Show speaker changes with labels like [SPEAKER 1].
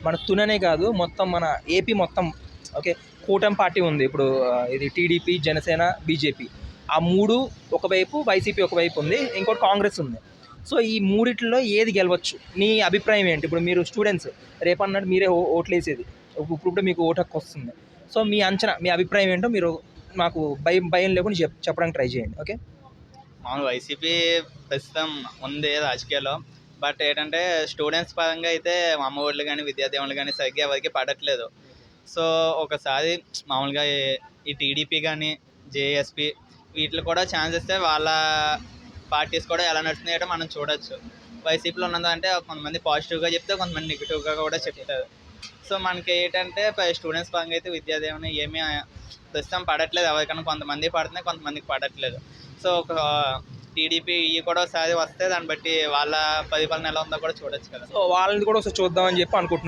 [SPEAKER 1] మన తుననే కాదు మొత్తం మన ఏపీ మొత్తం. ఓకే, కూటమి పార్టీ ఉంది ఇప్పుడు. ఇది టీడీపీ, జనసేన, బీజేపీ. ఆ 3 ఒకవైపు, వైసీపీ ఒకవైపు ఉంది, ఇంకోటి కాంగ్రెస్ ఉంది. సో ఈ మూడిట్లో ఏది గెలవచ్చు? నీ అభిప్రాయం ఏంటి? ఇప్పుడు మీరు స్టూడెంట్స్, రేపన్నాడు మీరే ఓట్లేసేది. ఇప్పుడు మీకు ఓటు హక్కు వస్తుంది. సో మీ అంచనా, మీ అభిప్రాయం ఏంటో మీరు మాకు భయం లేకుండా చెప్పడానికి ట్రై చేయండి. ఓకే.
[SPEAKER 2] మామూలు వైసీపీ ప్రస్తుతం ఉంది రాజకీయాల్లో. బట్ ఏంటంటే స్టూడెంట్స్ పరంగా అయితే మా అమ్మ ఒళ్ళు కానీ విద్యాదీవెనలు కానీ సరిగ్గా ఎవరికి పడట్లేదు. సో ఒకసారి మామూలుగా ఈ టీడీపీ కానీ జేఎస్పీ వీటిలో కూడా ఛాన్స్ ఇస్తే వాళ్ళ పార్టీస్ కూడా ఎలా నడుస్తున్నాయో మనం చూడొచ్చు. వైసీపీలో ఉన్నదంటే కొంతమంది పాజిటివ్గా చెప్తే, కొంతమంది నెగిటివ్గా కూడా చెప్తారు. సో మనకి ఏంటంటే స్టూడెంట్స్ పరంగా అయితే విద్యాదీవెన ఏమీ ప్రస్తుతం పడట్లేదు. ఎవరికైనా కొంతమంది పడుతున్నాయి, కొంతమందికి పడట్లేదు. సో ఒక టీడీపీ ఇవి కూడా ఒకసారి వస్తే దాన్ని బట్టి వాళ్ళ పరిపాలన ఎలా ఉందో కూడా చూడొచ్చు కదా.
[SPEAKER 1] సో వాళ్ళని కూడా ఒకసారి చూద్దామని చెప్పి అనుకుంటున్నాను.